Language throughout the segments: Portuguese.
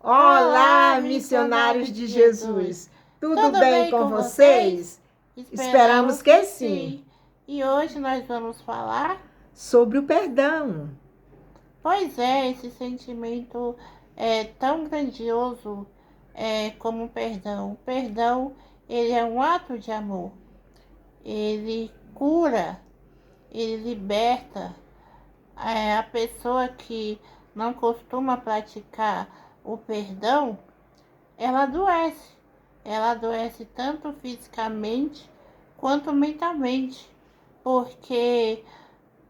Olá, missionários de Jesus! Tudo bem com vocês? Esperamos que sim! E hoje nós vamos falar sobre o perdão. Pois é, esse sentimento é tão grandioso como o perdão. O perdão, ele é um ato de amor. Ele cura, ele liberta. A pessoa que não costuma praticar o perdão, ela adoece. Ela adoece tanto fisicamente quanto mentalmente, porque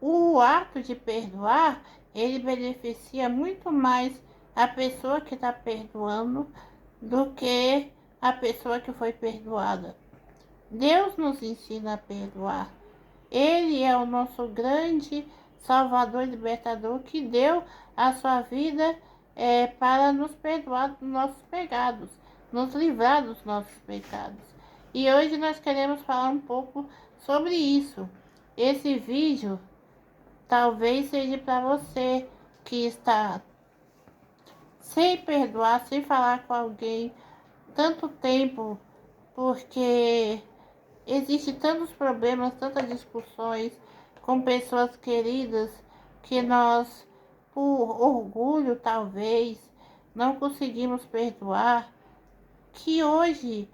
o ato de perdoar, ele beneficia muito mais a pessoa que está perdoando do que a pessoa que foi perdoada. Deus nos ensina a perdoar. Ele é o nosso grande Salvador e Libertador que deu a sua vida para nos perdoar dos nossos pecados, nos livrar dos nossos pecados. E hoje nós queremos falar um pouco sobre isso. Esse vídeo talvez seja para você que está sem perdoar, sem falar com alguém tanto tempo, porque existem tantos problemas, tantas discussões com pessoas queridas que nós, por orgulho talvez, não conseguimos perdoar, que hoje,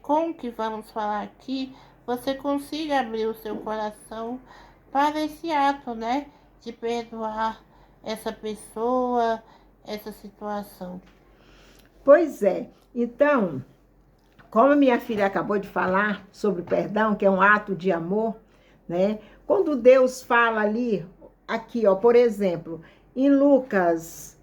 com o que vamos falar aqui, você consiga abrir o seu coração para esse ato, né, de perdoar essa pessoa, essa situação. Pois é, então, como minha filha acabou de falar sobre o perdão, que é um ato de amor, né? Quando Deus fala ali, aqui, ó, por exemplo, em Lucas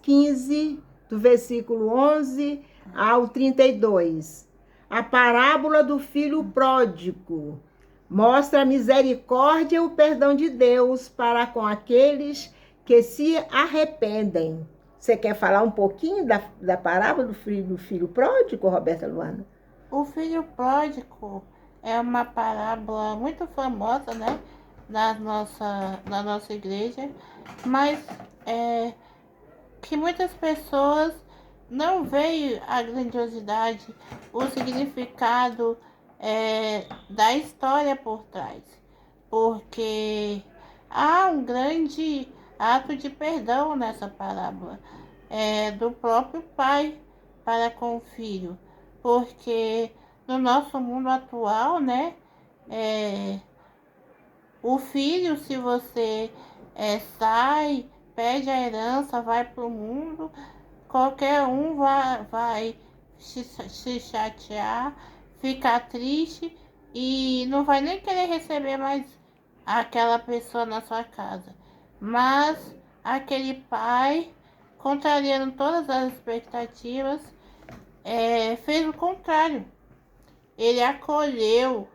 15, do versículo 11 ao 32, a parábola do filho pródigo mostra a misericórdia e o perdão de Deus para com aqueles que se arrependem. Você quer falar um pouquinho da parábola do filho pródigo, Roberta Luana? O filho pródigo é uma parábola muito famosa, né, na nossa igreja, mas que muitas pessoas não veem a grandiosidade, o significado da história por trás, porque há um grande ato de perdão nessa parábola, do próprio pai para com o filho, porque no nosso mundo atual, né, o filho, se você sai, pede a herança, vai para o mundo, qualquer um vai se chatear, ficar triste e não vai nem querer receber mais aquela pessoa na sua casa. Mas aquele pai, contrariando todas as expectativas, fez o contrário. Ele acolheu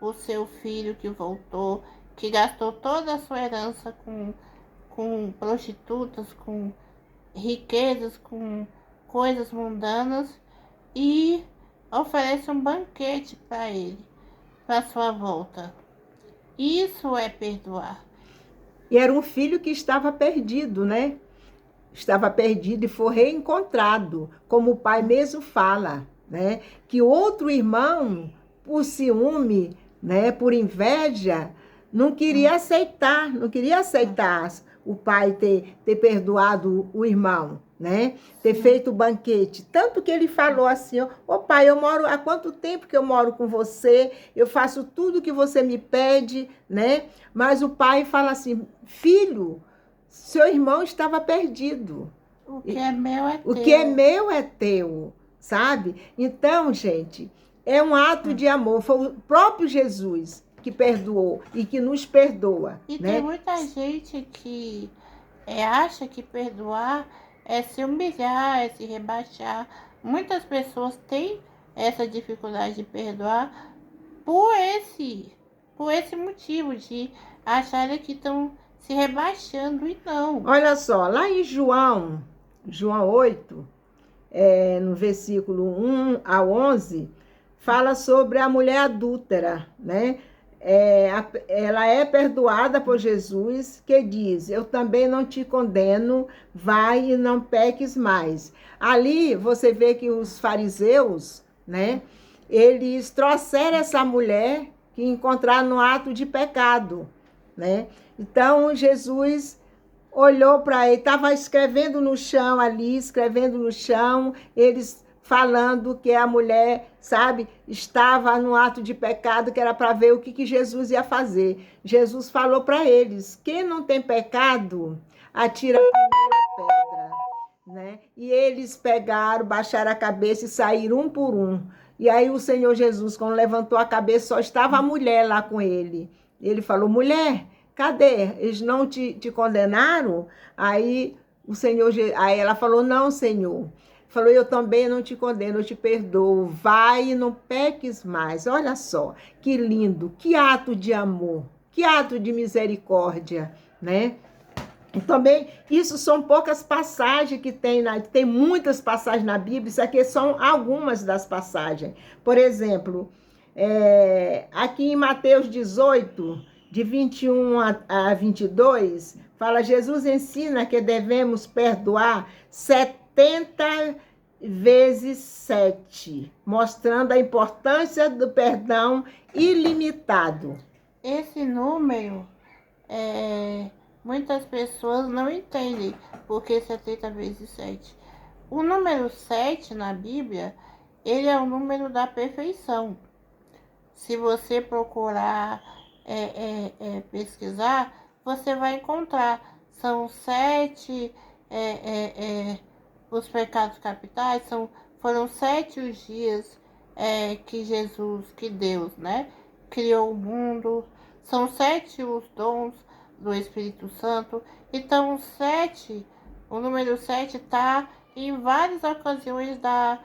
o seu filho que voltou, que gastou toda a sua herança com prostitutas, com riquezas, com coisas mundanas, e oferece um banquete para ele, para sua volta. Isso é perdoar. E era um filho que estava perdido, né? Estava perdido e foi reencontrado, como o pai mesmo fala, né? Que outro irmão, por ciúme, né? Por inveja, não queria aceitar o pai ter perdoado o irmão, né? Ter feito o banquete. Tanto que ele falou assim, ô pai, eu moro, há quanto tempo que eu moro com você? Eu faço tudo que você me pede, né? Mas o pai fala assim, filho, seu irmão estava perdido. O que é meu é teu. O que é meu é teu, sabe? Então, gente, é um ato de amor. Foi o próprio Jesus que perdoou e que nos perdoa. E né? tem muita gente que acha que perdoar é se humilhar, é se rebaixar. Muitas pessoas têm essa dificuldade de perdoar por esse motivo de acharem que estão se rebaixando e não. Olha só, lá em João 8, no versículo 1 a 11, fala sobre a mulher adúltera, né? ela é perdoada por Jesus, que diz: eu também não te condeno, vai e não peques mais. Ali você vê que os fariseus, né, eles trouxeram essa mulher que encontraram no ato de pecado, né? Então Jesus olhou para ele, estava escrevendo no chão ali, escrevendo no chão, eles falando que a mulher, sabe, estava no ato de pecado, que era para ver o que Jesus ia fazer. Jesus falou para eles: quem não tem pecado, atira a primeira pedra, né? E eles pegaram, baixaram a cabeça e saíram um por um. E aí o Senhor Jesus, quando levantou a cabeça, só estava a mulher lá com ele. Ele falou: mulher, cadê? Eles não te condenaram? Aí aí ela falou: não, Senhor. Falou: eu também não te condeno, eu te perdoo. Vai e não peques mais. Olha só, que lindo, que ato de amor, que ato de misericórdia, né? E também, isso são poucas passagens que tem muitas passagens na Bíblia, isso aqui são algumas das passagens. Por exemplo, aqui em Mateus 18, de 21 a 22, fala: Jesus ensina que devemos perdoar 70 vezes 7, mostrando a importância do perdão ilimitado. Esse número, muitas pessoas não entendem porque 70 vezes 7. O número 7 na Bíblia, ele é o número da perfeição. Se você procurar pesquisar, você vai encontrar. São 7 os pecados capitais, foram 7 os dias que Deus, né, criou o mundo. São 7 os dons do Espírito Santo. Então, o número 7 está em várias ocasiões da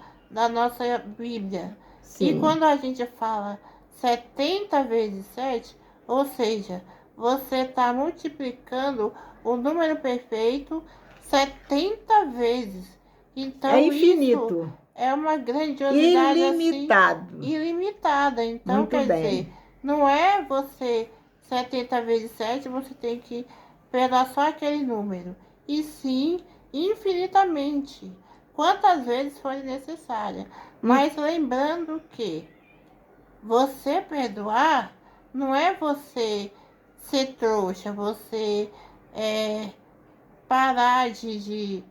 nossa Bíblia. Sim. E quando a gente fala 70 vezes 7, ou seja, você está multiplicando o número perfeito 70 vezes. Então, é infinito. Isso é uma grandiosidade ilimitado. Assim, ilimitada. Então, muito quer bem. dizer, não é você 70 vezes 7, você tem que pegar só aquele número. E sim, infinitamente. Quantas vezes for necessária. Mas lembrando que você perdoar não é você ser trouxa, você parar de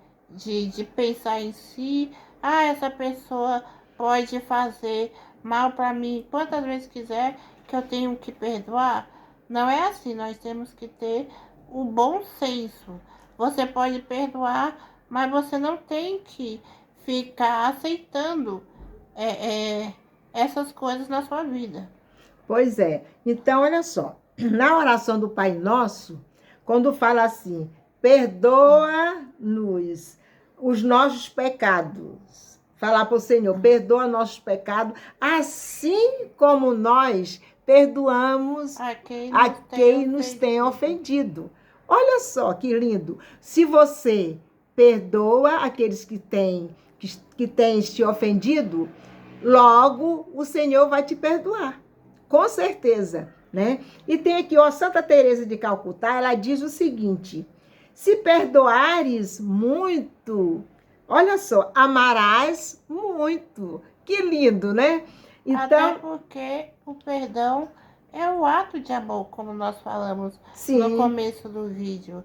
pensar em si. Ah, essa pessoa pode fazer mal para mim quantas vezes quiser, que eu tenho que perdoar. Não é assim, nós temos que ter o bom senso. Você pode perdoar, mas você não tem que ficar aceitando essas coisas na sua vida. Pois é. Então, olha só. Na oração do Pai Nosso, quando fala assim: perdoa-nos os nossos pecados. Falar para o Senhor: perdoa nossos pecados, assim como nós perdoamos a quem nos tem ofendido. Olha só que lindo. Se você perdoa aqueles que têm te ofendido, logo o Senhor vai te perdoar. Com certeza, né? E tem aqui, ó, Santa Teresa de Calcutá, ela diz o seguinte: se perdoares muito, olha só, amarás muito. Que lindo, né? Então, até porque o perdão é um ato de amor, como nós falamos no começo do vídeo.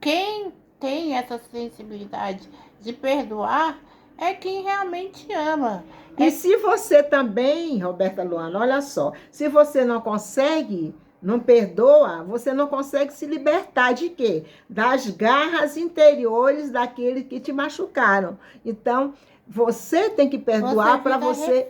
Quem tem essa sensibilidade de perdoar é quem realmente ama. E se você também, Roberta Luana, olha só, se você não consegue, não perdoa, você não consegue se libertar de quê? Das garras interiores daqueles que te machucaram. Então, você tem que perdoar para você...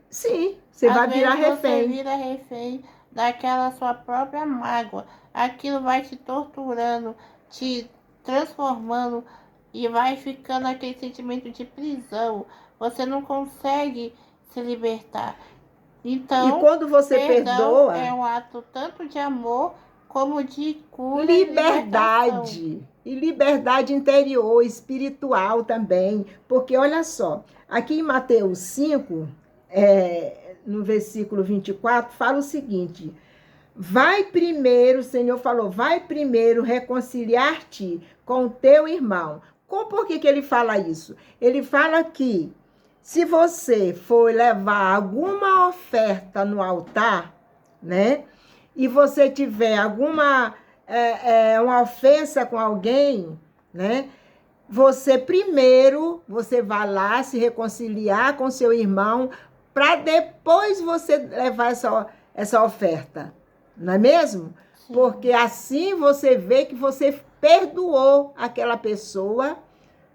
Sim, você vai virar refém. Você vira refém daquela sua própria mágoa. Aquilo vai te torturando, te transformando e vai ficando aquele sentimento de prisão. Você não consegue se libertar. Então, e quando você perdoa, é um ato tanto de amor como de cura, liberdade. E liberdade interior, espiritual também. Porque, olha só, aqui em Mateus 5, no versículo 24, fala o seguinte: vai primeiro, o Senhor falou, vai primeiro reconciliar-te com o teu irmão. Por que ele fala isso? Ele fala que se você for levar alguma oferta no altar, né? E você tiver alguma uma ofensa com alguém, né? Você vai lá se reconciliar com seu irmão para depois você levar essa oferta, não é mesmo? Sim. Porque assim você vê que você perdoou aquela pessoa,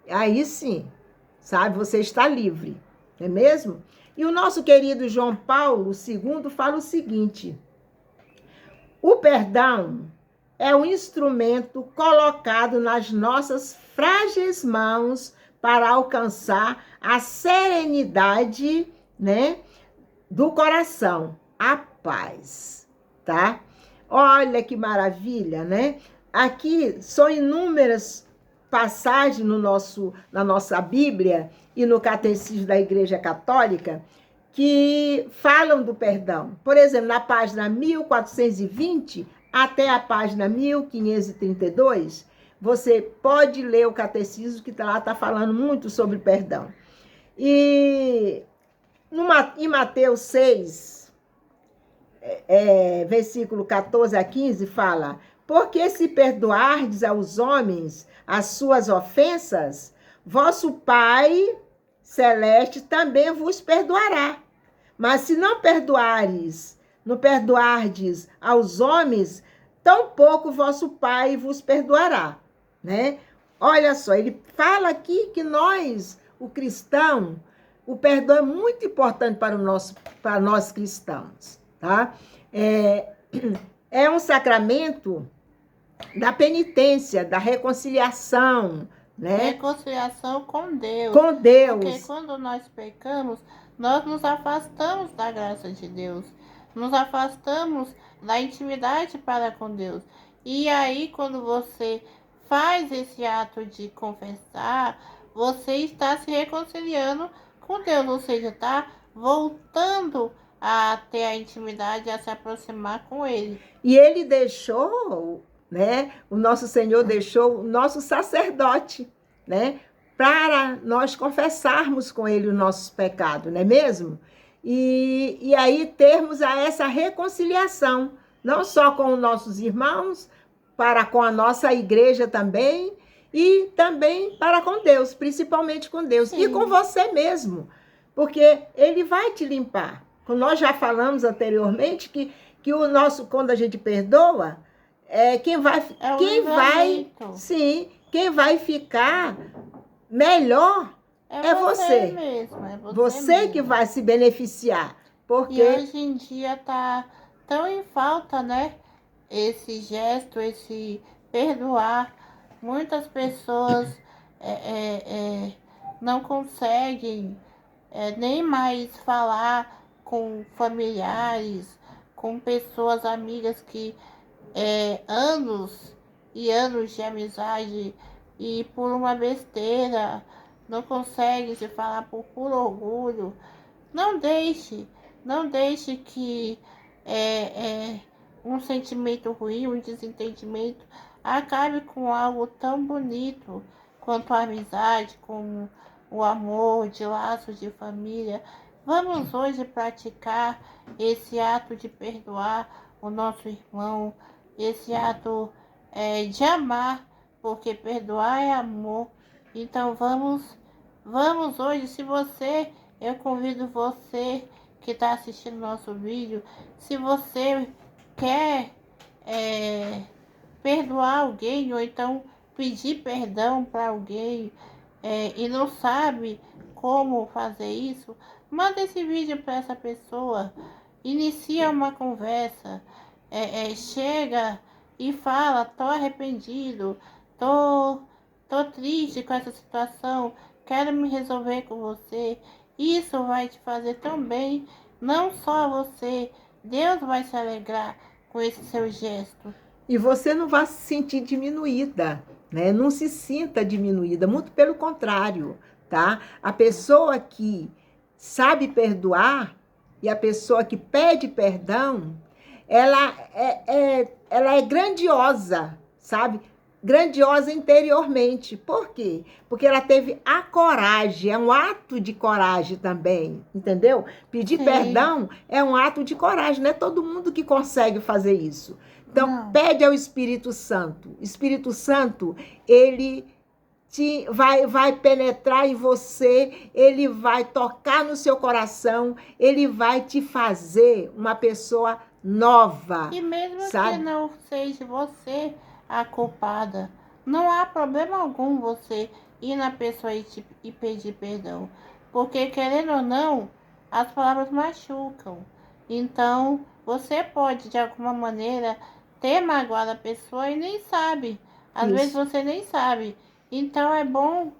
aí sim, sabe, você está livre, não é mesmo? E o nosso querido João Paulo II fala o seguinte: o perdão é um instrumento colocado nas nossas frágeis mãos para alcançar a serenidade, né, do coração, a paz, tá? Olha que maravilha, né? Aqui são inúmeras passagens na nossa Bíblia e no Catecismo da Igreja Católica que falam do perdão. Por exemplo, na página 1420 até a página 1532, você pode ler o Catecismo, que lá está falando muito sobre perdão. E em Mateus 6, versículo 14 a 15, fala: porque se perdoardes aos homens as suas ofensas, vosso Pai Celeste também vos perdoará. Mas se não perdoardes aos homens, tampouco vosso Pai vos perdoará, né? Olha só, ele fala aqui que nós, o cristão, o perdão é muito importante para nós cristãos, tá? É um sacramento da penitência, da reconciliação, né? Reconciliação com Deus. Com Deus. Porque quando nós pecamos, nós nos afastamos da graça de Deus. Nos afastamos da intimidade para com Deus. E aí, quando você faz esse ato de confessar, você está se reconciliando com Deus. Ou seja, está voltando a ter a intimidade, a se aproximar com Ele. E Ele deixou, né? O nosso Senhor deixou o nosso sacerdote, né? Para nós confessarmos com Ele os nossos pecados, não é mesmo? E aí termos essa reconciliação, não só com os nossos irmãos, para com a nossa igreja também, e também para com Deus, principalmente com Deus. Sim. E com você mesmo, porque Ele vai te limpar. Como nós já falamos anteriormente, que o nosso, quando a gente perdoa, quem vai ficar melhor é você. Mesmo, você mesmo. Que vai se beneficiar. Porque... E hoje em dia tá tão em falta, né? Esse gesto, esse perdoar. Muitas pessoas não conseguem nem mais falar com familiares, com pessoas amigas que anos e anos de amizade e por uma besteira não consegue se falar por puro orgulho. Não deixe que um sentimento ruim, um desentendimento acabe com algo tão bonito quanto a amizade, como o amor de laços de família. Vamos hoje praticar esse ato de perdoar o nosso irmão, esse ato de amar, porque perdoar é amor. Então vamos hoje, eu convido você que está assistindo nosso vídeo, se você quer perdoar alguém, ou então pedir perdão para alguém e não sabe como fazer isso, manda esse vídeo para essa pessoa, inicia uma conversa, chega e fala: tô arrependido, tô triste com essa situação, quero me resolver com você. Isso vai te fazer tão bem, não só você, Deus vai se alegrar com esse seu gesto. E você não vai se sentir diminuída, né? Não se sinta diminuída, muito pelo contrário, tá? A pessoa que sabe perdoar, e a pessoa que pede perdão, ela é grandiosa, sabe? Grandiosa interiormente. Por quê? Porque ela teve a coragem, é um ato de coragem também, entendeu? Pedir Sim. perdão é um ato de coragem, não é todo mundo que consegue fazer isso. Então, Não. pede ao Espírito Santo. O Espírito Santo, ele vai penetrar em você, ele vai tocar no seu coração, ele vai te fazer uma pessoa nova, E mesmo sabe? que não seja você a culpada, não há problema algum você ir na pessoa e pedir perdão. Porque, querendo ou não, as palavras machucam. Então, você pode, de alguma maneira, ter magoado a pessoa e nem sabe. Às vezes Isso. você nem sabe. Então, é bom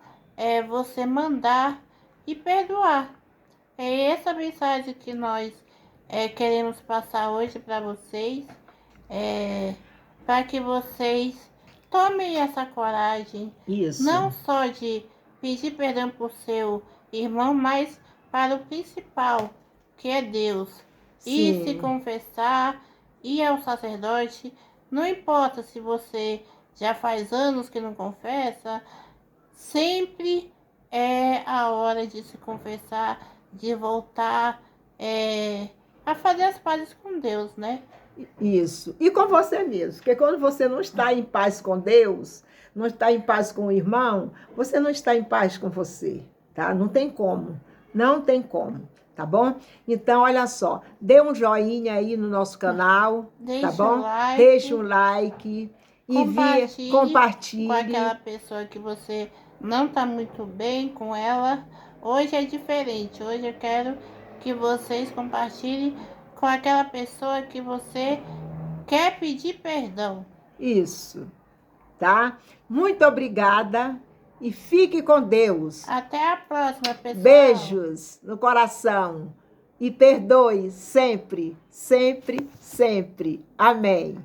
você mandar e perdoar. É essa mensagem que nós queremos passar hoje para vocês, para que vocês tomem essa coragem, Isso. não só de pedir perdão por seu irmão, mas para o principal, que é Deus. E se Sim. confessar, ir ao sacerdote, não importa se você já faz anos que não confessa, sempre é a hora de se confessar, de voltar a fazer as pazes com Deus, né? Isso. E com você mesmo. Porque quando você não está em paz com Deus, não está em paz com o irmão, você não está em paz com você, tá? Não tem como. Não tem como, tá bom? Então, olha só, dê um joinha aí no nosso canal, tá Deixa bom? o like, Deixa um like e compartilhe com aquela pessoa que você não está muito bem com ela. Hoje é diferente. Hoje eu quero que vocês compartilhem com aquela pessoa que você quer pedir perdão. Isso, tá? Muito obrigada e fique com Deus. Até a próxima, pessoal. Beijos no coração e perdoe sempre, sempre, sempre. Amém.